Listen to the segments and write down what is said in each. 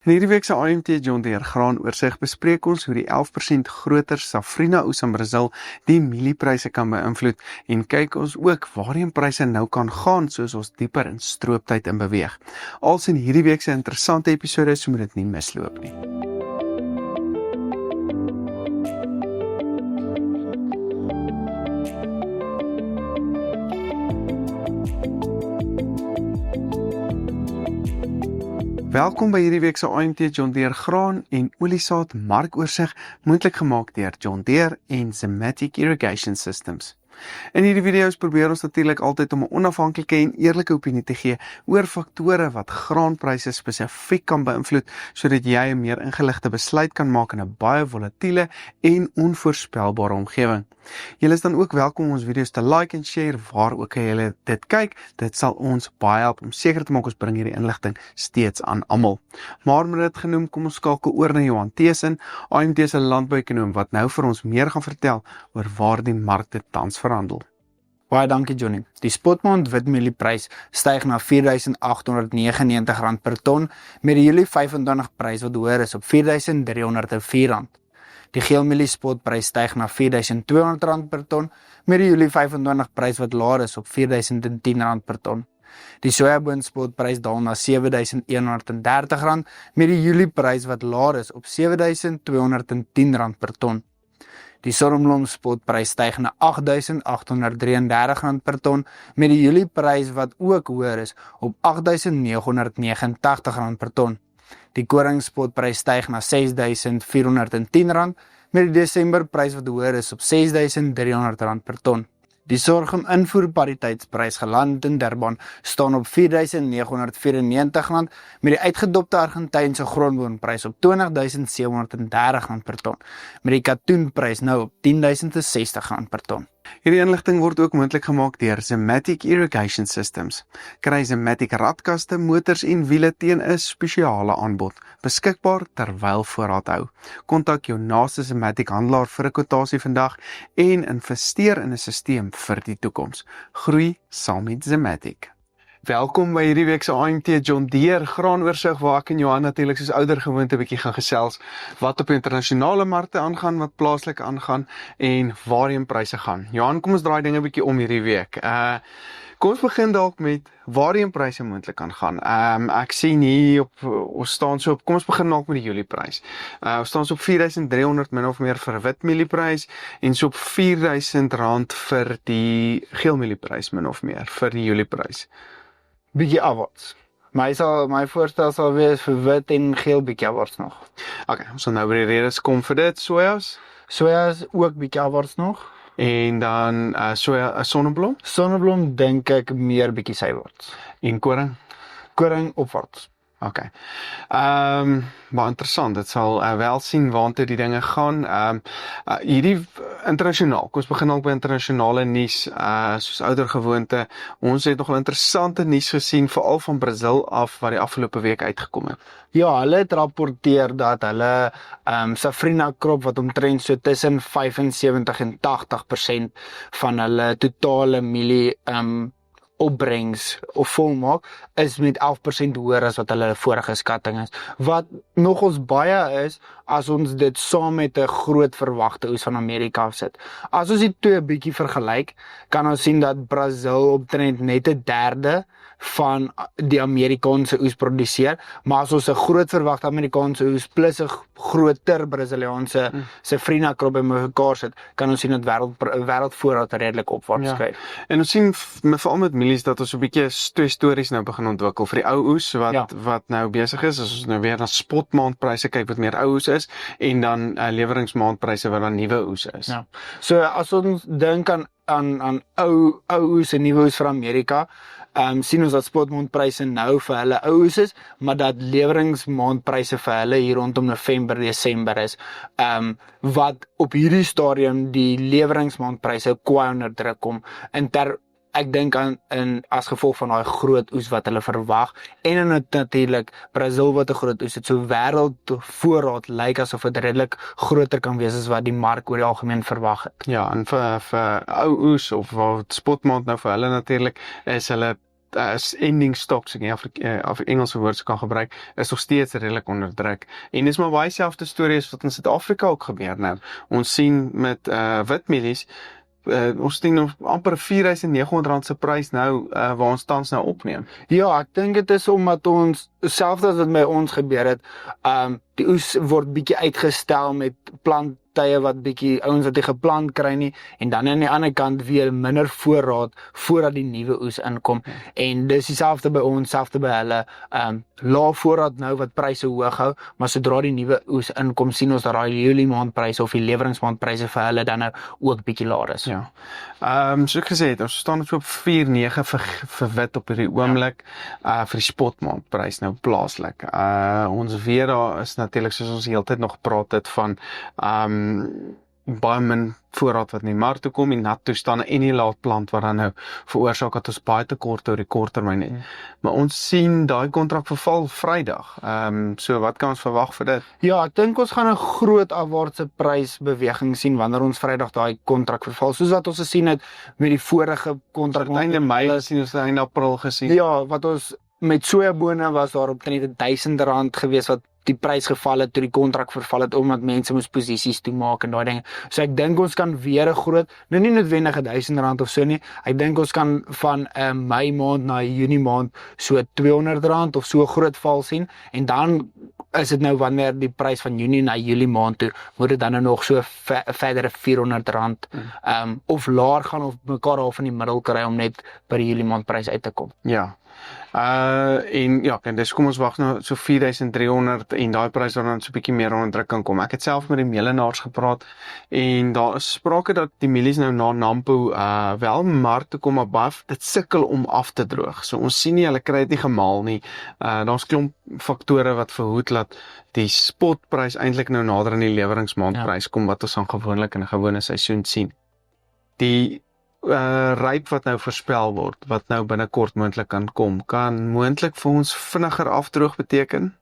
In hierdie week se AMT John Deere graanoorsiג bespreek ons hoe die 11% groter Safrinha oes in Brazil die mieliepryse kan beïnvloed en kyk ons ook waarheen pryse nou kan gaan soos ons dieper in strooptyd in beweeg. Als in hierdie week se interessante episode, so moet dit nie misloop nie. Welkom by hierdie week se AMT John Deere graan en oliesaad markoorsig, moontlik gemaak deur John Deere en Zimmatic Irrigation Systems. In hierdie video's probeer ons natuurlik altyd om 'n onafhanklike en eerlike opinie te gee oor faktore wat graanpryse spesifiek kan beïnvloed, sodat jy 'n meer ingeligte besluit kan maak in 'n baie volatiele en onvoorspelbare omgewing. Julle is dan ook welkom om ons video's te like en share waar ook julle dit kyk. Dit sal ons baie help om seker te maak ons bring hierdie inligting steeds aan almal. Maar met dit genoem, kom ons skakel oor na Johan Theesen, AMT se landbouekonoom wat nou vir ons meer gaan vertel oor waar die markte tans verhandel. Baie dankie Johnny. Die spotmaand witmielieprys styg na R4.899 per ton met die Julie 25 prys wat hoër is op R4.304. Die geelmielie spotprys styg na R4.200 per ton met die Julie 25 prys wat laer is op R4.010 per ton. Die sojaboon spotprys daal na R7.130 met die Julie prys wat laer is op R7.210 per ton. Die sonneblom spotprys styg na R8.833 per ton met die Julie prys wat ook hoër is op R8.989 per ton. Die koring spotprys styg na R6.410 met die Desember prys wat hoër is op R6.300 per ton. Die sorghum invoerpariteitsprys geland in Durban staan op R4.994 met die uitgedopte Argentynse grondboonprys op R20.730 per ton, met die katoenprys nou op R10.060 per ton. Hierdie inligting word ook moontlik gemaak deur Zimmatic Irrigation Systems. Kry Zimmatic radkaste, motors en wiele teen 'n spesiale aanbod, beskikbaar terwyl voorraad hou. Kontak jou naaste Zimmatic handelaar vir 'n kwotasie vandag en investeer in 'n stelsel vir die toekoms. Groei saam met Zimmatic. Welkom by hierdie week se AMT John Deere graanoorsiג waar ek en Johan natuurlik soos ouer gewoonte 'n bietjie gaan gesels wat op internasionale markte aangaan, wat plaaslik aangaan en waarheen pryse gaan. Johan, kom ons draai dinge 'n bietjie om hierdie week. Kom ons begin dalk met waarheen pryse moontlik kan gaan. Ek sien hier ons staan so op, kom ons begin dalk met die Julieprys. Ons staan so op R4.300 min of meer vir 'n witmielieprys en so op R4.000 vir die geelmielieprys min of meer vir die Julieprys. Bietjie afwaarts. My voorstel sal wees vir wit en geel bietjie afwaarts nog. Okay, ons sal nou by die redes kom vir dit. Sojas ook bietjie afwaarts nog. En dan sonneblom. Sonneblom dink ek meer bietjie sywaarts. En koring. Koring opwaarts. Okay. Maar interessant, dit sal wel sien waantoe die dinge gaan. Hierdie internasionaal, kom ons begin al by internasionale nuus, soos ouer gewoonte. Ons het nogal interessante nuus gesien, veral van Brazil af, wat die afgelope week uitgekom het. Ja, hulle het rapporteer dat hulle Safrinha krop wat omtrent so tussen 75% en 80% van hulle totale mielie opbrengs of volmaak is met 11% hoër as wat hulle vorige skatting is. Wat nogals baie is as ons dit saam met 'n groot verwagte oes van Amerika afsit. As ons die twee bietjie vergelyk, kan ons sien dat Brazil omtrent net 1/3 van die Amerikaanse oes produseer, maar as ons 'n groot verwagte Amerikaanse oes plus 'n groter Braziliaanse Safrinha krop bymekaar sit, kan ons sien dat wêreldvoorraad redelik opwaarts skuif. En ons sien veral met mielies dat ons 'n bietjie twee stories nou begin ontwikkel vir die ou oes wat nou besig is. As ons nou weer na spotmaandpryse kyk wat meer ou oes is en dan leweringsmaandpryse wat dan nuwe oes is. Ja. So as ons dink aan ou oes en nuwe oes vir Amerika, sien ons dat spotmaandpryse nou vir hulle ou oes is, maar dat leweringsmaandpryse vir hulle hier rondom November, Desember is, wat op hierdie stadium die leweringsmaandpryse kwai onder druk kom, ek dink as gevolg van daai groot oes wat hulle verwag, en natuurlik Brazil wat 'n groot oes het, so wêreldvoorraad lyk asof dit redelik groter kan wees as wat die mark oor die algemeen verwag het. Ja, en vir ou oes of wat spotmaand nou vir hulle natuurlik is hulle ending stocks, ek nie of Engelse woord so kan gebruik, is nog steeds redelik onder druk. En dis maar baie selfde stories wat in Suid-Afrika ook gebeur nou. Ons sien met witmielies, ons sien nog amper R4.900 se prys nou, waar ons tans nou opneem. Ja, ek dink dit is omdat ons, selfs as wat by ons gebeur het, die oes word bietjie uitgestel met planttye wat bietjie ouens wat nie geplant kry nie, en dan aan die ander kant weer minder voorraad voordat die nuwe oes inkom. En dis dieselfde by ons, selfde by hulle, lae voorraad nou wat pryse hoog hou, maar sodra die nuwe oes inkom, sien ons dat daai Julie maandpryse of die leweringsmaandpryse vir hulle dan nou ook bietjie laer is. Ja. Soos ek gesê het, ons staan op 4.9 vir wit op hierdie oomblik, vir die spotmaandprys nou plaaslik. Ons weer daar is natuurlik, soos ons die hele tyd nog gepraat het van, baie min voorraad wat in die mark toe kom, en nat toestande en die laatplant wat dan nou veroorsaak dat ons baie tekorte oor die korttermyn het. Maar ons sien daai kontrak verval Vrydag. So wat kan ons verwag vir dit? Ja, ek dink ons gaan 'n groot afwaartse prysbeweging sien wanneer ons Vrydag daai kontrak verval, soos wat ons gesien het met die vorige kontrak. Einde Mei gesien, ons het einde April gesien. Ja, wat ons met sojabone was daar omtrent R1.000 gewees wat die prys geval het toe die kontrak verval het, omdat mense moes posisies toemaak en daai dinge. So ek dink ons kan weer 'n groot, nou nie noodwendig R1.000 of so nie, ek dink ons kan van Mei maand na Junie maand so R200 of so 'n groot val sien, en dan is dit nou wanneer die prys van Junie na Julie maand toe, moet dit dan nou nog so verdere R400 of laer gaan, of mekaar half in die middel kry om net by die Julie maand prys uit te kom. Ja. En ja, dis kom ons wag nou so 4.300 en daai prys dan so 'n bietjie meer onder druk kan kom. Ek het self met die meelenaars gepraat en daar is sprake dat die mielies nou na Nampo wel mark toe kom, maar baie dit sukkel om af te droog. So ons sien nie hulle kry dit nie gemaal nie. Daar's klomp faktore wat verhoed dat die spotprys eintlik nou nader aan die leweringsmaandprys kom, wat ons dan gewoonlik in 'n gewone seisoen sien. Die ryp wat nou voorspel word, wat nou binnekort moontlik kan kom, kan moontlik vir ons vinniger afdroog beteken?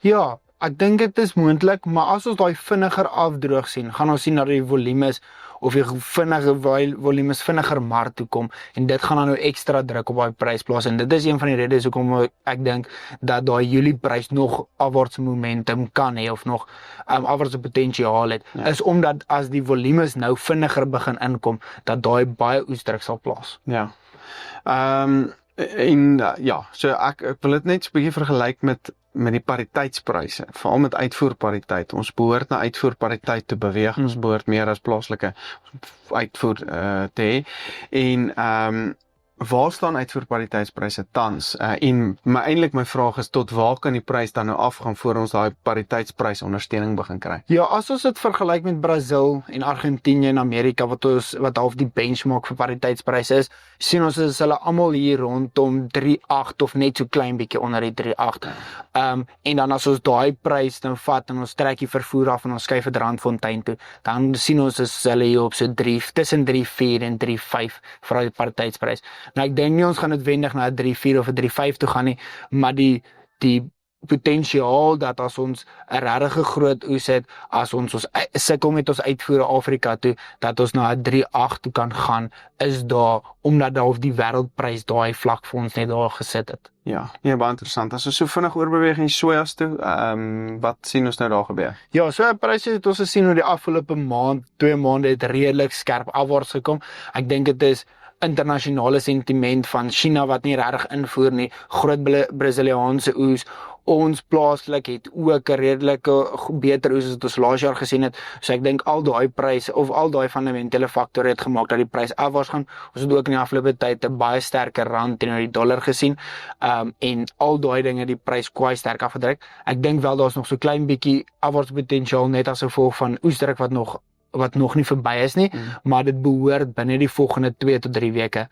Ja, ek dink dit is moontlik, maar as ons daai vinniger afdroog sien, gaan ons sien dat die volumes of die volumes vinniger mark toe kom, en dit gaan dan nou ekstra druk op daai prys plaas, en dit is een van die redes hoekom ek dink dat daai Julie prys nog afwaartse momentum kan hê, of nog afwaartse potensiaal het, is omdat as die volumes nou vinniger begin inkom, dat daai baie oesdruk sal plaas. Ja. So ek wil dit net so 'n bietjie vergelyk met die pariteitspryse, veral met uitvoerpariteit. Ons behoort na uitvoerpariteit te beweeg, ons behoort meer as plaaslike uitvoer te hê. En waar staan uitvoerpariteitspryse tans? Maar eintlik my vraag is, tot waar kan die prys dan nou afgaan voor ons daai pariteitsprys ondersteuning begin kry? Ja, as ons dit vergelyk met Brazil en Argentinië en Amerika, wat half die benchmark vir pariteitspryse is, sien ons is hulle almal hier rondom 3.8 of net so klein bietjie onder die 3.8. En dan as ons daai prys nou vat en ons trek die vervoer af en ons skuif dit Randfontein toe, dan sien ons is hulle hier op so tussen 3.4 en 3.5 vir die pariteitsprys. Nou ek dink nie ons gaan noodwendig na 'n 3.4 of 'n 3.5 toe gaan nie, maar die potensiaal dat as ons 'n regtig groot oes het, as ons sukkel met ons uitvoere Afrika toe, dat ons na 'n 3.8 toe kan gaan, is daar, omdat daar die wêreldprys daai vlak vir ons net daar gesit het. Ja, baie interessant. As ons so vinnig oorbeweeg in sojas toe, wat sien ons nou daar gebeur? Ja, sojapryse het ons gesien oor die afgelope maand, 2 maande het redelik skerp afwaarts gekom. Ek dink dit is internasionale sentiment van China wat nie regtig invoer nie, groot Brasiliaanse oes, ons plaaslik het ook 'n redelike beter oes as wat ons laas jaar gesien het. So ek dink al daai pryse of al daai fundamentele faktore het gemaak dat die prys afwaarts gaan. Ons het ook in die afgelope tyd 'n baie sterker rand teenoor die dollar gesien, en al daai dinge die prys kwai sterk afgedruk. Ek dink wel daar's nog so klein bietjie afwaarts potensiaal net as gevolg van oesdruk wat nog nie verby is nie, maar dit behoort binne die volgende 2 tot 3 weke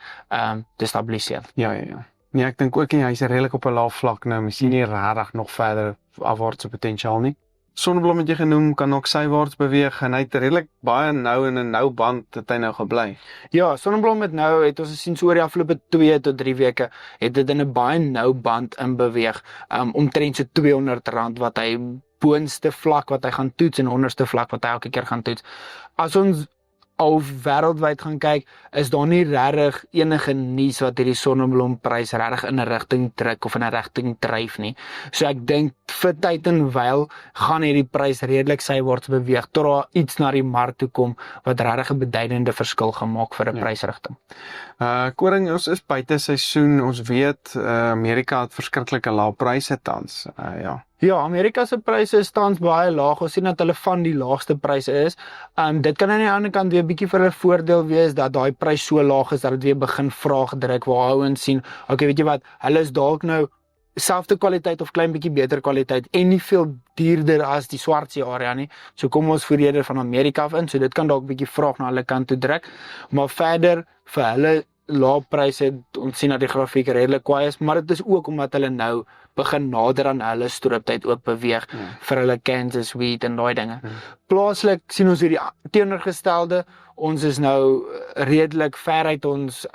te stabiliseer. Ja. Nee, ek dink ook hy's redelik op 'n laaf vlak nou, miskien nie regtig nog verder afwaartse potensiaal nie. Sonneblom het jy genoem, kan ook sywaarts beweeg, en hy het redelik baie nou in 'n nou band het hy nou gebly. Ja, Sonneblom het ons gesien so oor die afgelope 2 tot 3 weke, het dit in 'n baie nou band in beweeg, omtrent so R200 wat hy boonste vlak wat hy gaan toets en onderste vlak wat hy elke keer gaan toets. al wêreldwyd gaan kyk, is daar nie regtig enige nuus wat hierdie sonneblomprys regtig in 'n rigting druk of in 'n rigting dryf nie. So ek dink vir tyd en wyl gaan hierdie prys redelik sywaarts beweeg tot daar iets na die mark toe kom wat regtig 'n beduidende verskil gaan maak vir 'n prysrigting. Koring, ons is buite seisoen. Ons weet Amerika het verskriklike lae pryse tans. Ja. Ja, Amerika se pryse is tans baie laag. Ons sien dat hulle van die laagste pryse is. Dit kan aan die ander kant weer 'n bietjie vir 'n voordeel wees dat daai prys so laag is dat dit weer begin vraag druk waar ouens sien, okay, weet jy wat, hulle is dalk nou selfde kwaliteit of klein bietjie beter kwaliteit en nie veel duurder as die Swartsee area nie. So kom ons voer eerder van Amerika af in, so dit kan dalk bietjie vraag na hulle kant toe druk, maar verder vir hulle lae pryse, ons sien dat die grafiek redelik kwaai is, maar dit is ook omdat hulle nou begin nader aan hulle strooptyd ook beweeg vir hulle Kansas wheat en daai dinge. Plaaslik sien ons hierdie teenoorgestelde. Ons is nou redelik ver uit ons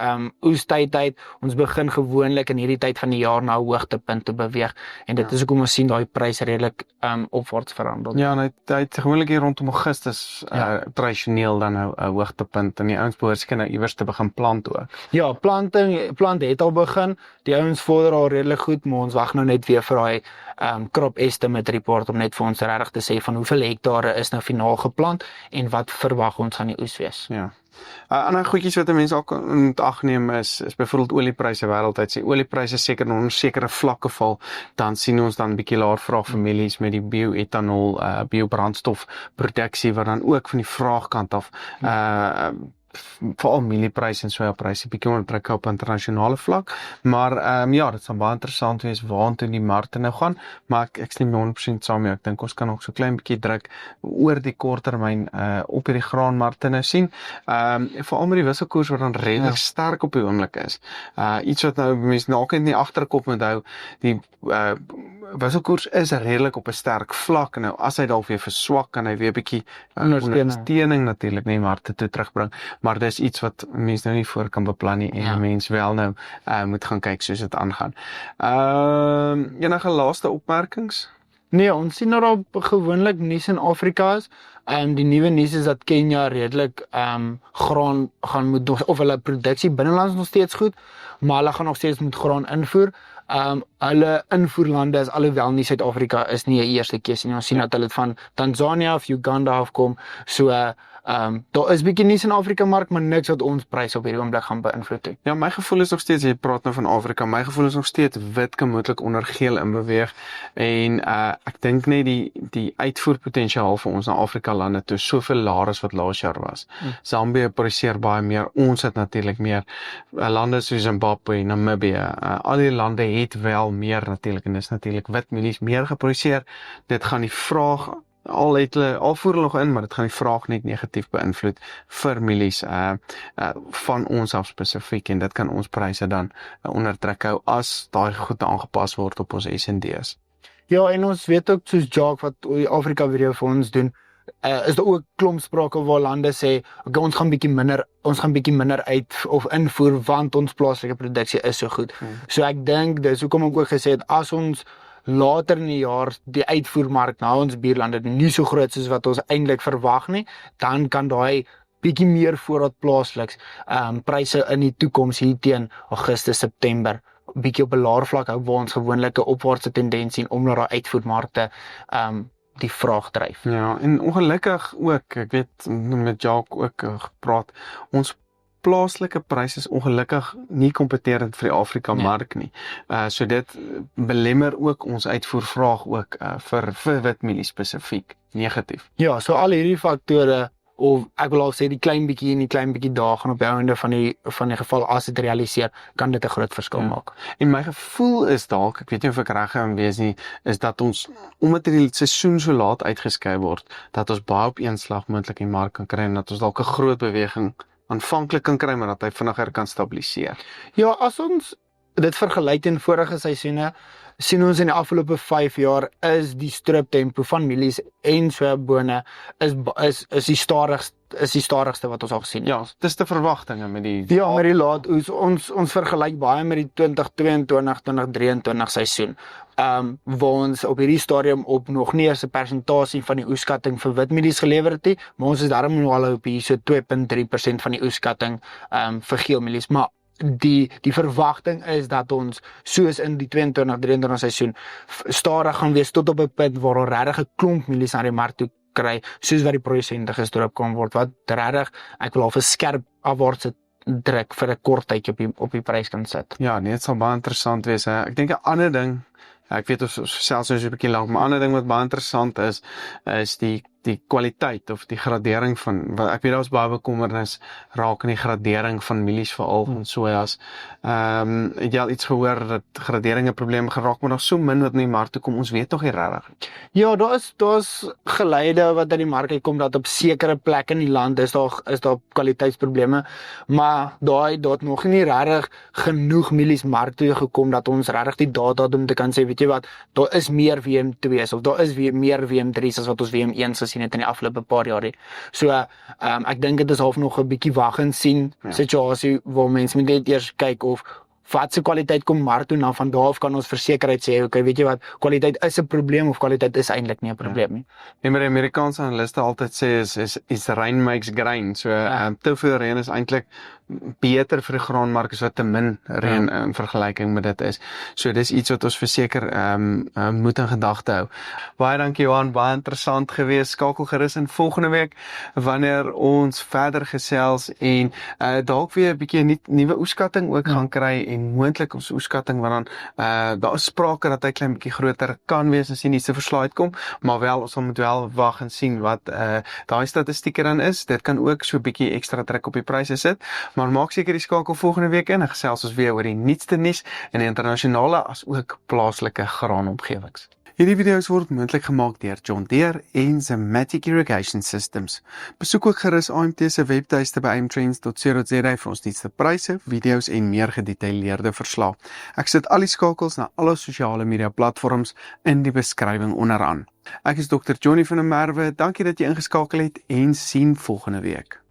oestyd uit. Ons begin gewoonlik in hierdie tyd van die jaar na 'n hoogtepunt te beweeg en dit is hoekom ons sien daai pryse redelik opwaarts verhandel. Ja, en hy het gewoonlik hier rondom Augustus tradisioneel dan nou 'n hoogtepunt en die ouens behoort seker nou iewers te begin plant ook. Ja, plant het al begin. Die ouens vorder al redelik goed, maar ons wag nou net weer vir daai crop estimate report om net vir ons regtig te sê van hoeveel hektare is nou finaal geplant en wat verwag ons gaan die oes wees. Ja. Ander goedjies wat mense ook moet agneem is byvoorbeeld oliepryse wêreldwyd. Sê oliepryse seker op 'n sekere vlakke val, dan sien ons dan bietjie laer vraag families met die bioetanol, biobrandstofproduksie wat dan ook van die vraagkant af veral mieliepryse en sojapryse bietjie onder druk op internasionale vlak, maar ja, dit sal baie interessant wees waartoe die markte nou gaan, maar ek stem 100% saam mee. Ek dink ons kan ook so klein bietjie druk oor die korttermyn op hierdie graanmarkte nou sien. Veral met die wisselkoers wat dan redelik sterk op die oomblik is. Iets wat nou mense dalk in die agterkop moet hou, die wisselkoers is redelik op 'n sterk vlak. Nou as hy dalk weer verswak, kan hy weer bietjie ondersteuning natuurlik net markte toe terugbring. Maar dis iets wat mense nou nie voor kan beplan nie en mense wel nou moet gaan kyk soos dit aangaan. Enige laaste opmerkings? Nee, ons sien dat daar gewoonlik nuus in Afrika is. Die nuwe nuus is dat Kenia redelik graan gaan moet of hulle produksie binnelands nog steeds goed, maar hulle gaan nog steeds moet graan invoer. Hulle invoerlande is alhoewel nie Suid-Afrika is nie 'n eerste keuse nie. Ons sien dat hulle van Tanzania of Uganda afkom. So daar is bietjie nuus in Afrika mark, maar niks wat ons pryse op hierdie oomblik gaan beïnvloed nie. Ja, my gevoel is nog steeds, jy praat nou van Afrika, my gevoel is nog steeds wit kan moontlik onder geel inbeweeg en ek dink net die uitvoerpotensiaal vir ons na Afrika lande toe soveel laer as wat laas jaar was. Zambië produseer baie meer, ons het natuurlik meer. Lande soos Zimbabwe, Namibië, al die lande het wel meer natuurlik en dis natuurlik wit mielies meer geproduseer. Dit gaan die vraag al voer hulle nog in, maar dit gaan die vraag net negatief beïnvloed vir mielies van ons af spesifiek en dit kan ons pryse dan onder druk hou as daai goed aangepas word op ons S&D's. Ja, en ons weet ook soos Jacques wat die Afrika video vir ons doen, is daar ook klomp sprake waar lande sê, okay, ons gaan bietjie minder uit of invoer want ons plaaslike produksie is so goed. So ek dink dis hoekom ek ook gesê het as ons later in die jaar die uitvoermark na ons buurlande nie so groot soos wat ons eintlik verwag nie, dan kan daai bietjie meer voorraad plaasliks pryse in die toekoms hier teen Augustus, September bietjie op 'n laer vlak hou waar ons gewoonlik 'n opwaartse tendens sien omdat daai uitvoermarkte die vraag dryf. Ja, en ongelukkig ook, ek weet met Jacques ook gepraat, ons plaaslike pryse is ongelukkig nie kompeterend vir die Afrika mark nie. So dit belemmer ook ons uitvoervraag ook vir witmielie spesifiek negatief. Ja, so al hierdie faktore of ek wil al sê die klein bietjie en die klein bietjie daar gaan op die einde van die geval as dit realiseer, kan dit 'n groot verskil maak. En my gevoel is dalk, ek weet nie of ek reg gaan wees nie, is dat ons omdat die seisoen so laat uitgeskei word, dat ons baie op een slag moontlik die mark kan kry en dat ons dalk 'n groot beweging aanvanklik kan kry, maar dat hy vinniger kan stabiliseer. Ja, as ons dit vergelyk teen vorige seisoene, sien ons in die afgelope 5 jaar is die strooptempo van mielies en soebone is die stadigste wat ons al gesien het. Ja, dis te verwagtinge met die Ja, met die laat oes, ons vergelyk baie met die 2022-2023 seisoen. Waar ons op hierdie stadium op nog nie eers 'n persentasie van die oeskatting vir witmielies gelewer het nie, maar ons is daarom nou al op hier so 2.3% van die oeskatting vir geelmielies, maar die verwagting is dat ons soos in die 22-23 seisoen stadig gaan wees tot op 'n punt waar ons regtig 'n klomp mielies aan die mark toe kry, soos wat die produsente gestroop kan word, wat regtig, ek wil al 'n skerp afwaartse druk vir 'n kort tydjie op die prys kan sit. Ja, nee, dit sal baie interessant wees. Hè. Ek dink 'n ander ding, ek weet ons selfs nou so 'n bietjie lank, maar 'n ander ding wat baie interessant is die kwaliteit of die gradering van, ek weet daar's baie bekommernis raak in die gradering van mielies veral van sojas. Het jy al iets gehoor dat gradering 'n probleem geraak, maar nog so min wat in die mark toe kom, ons weet nog nie regtig. Ja, daar's geleide wat uit die mark uitkom dat op sekere plekke in die land is daar kwaliteitsprobleme, maar daar het nog nie regtig genoeg mielies mark toe gekom dat ons regtig die data het om te kan sê, weet jy wat, daar is meer WM2's of daar is meer WM3's as wat ons WM1's gesien het in die afgelope paar jaar. So ek dink dit is half nog 'n bietjie wag en sien situasie waar mense moet net eers kyk of wat se kwaliteit kom mark toe, dan van daar af kan ons versekerheid sê, okay, weet jy wat, kwaliteit is 'n probleem of kwaliteit is eintlik nie 'n probleem nie. Nee, maar die Amerikaanse analiste altyd sê is rain makes grain. So te veel reën is eintlik beter vir die graanmark as wat te min reën in vergelyking met dit is. So dis iets wat ons verseker moet in gedagte hou. Baie dankie Johan, baie interessant gewees. Skakel gerus in volgende week wanneer ons verder gesels en dalk weer 'n bietjie 'n nuwe oeskatting ook gaan kry en moontlik ons oeskatting want dan daar is sprake dat hy klein bietjie groter kan wees as hy nie se verslae uitkom, maar wel ons moet wel wag en sien wat daai statistieke dan is. Dit kan ook so 'n bietjie ekstra druk op die pryse sit. Maar maak seker die skakel volgende week in en gesels ons weer oor die nuutste nuus in die internasionale as ook plaaslike graanomgewings. Hierdie video's word moontlik gemaak deur John Deere en Zematic Irrigation Systems. Besoek ook gerus AMT se webtuiste by amtrends.co.za vir ons nuutste pryse, video's en meer gedetailleerde verslae. Ek sit al die skakels na alle sosiale media platforms in die beskrywing onderaan. Ek is Dr. Johnny van der Merwe. Dankie dat jy ingeskakel het en sien volgende week.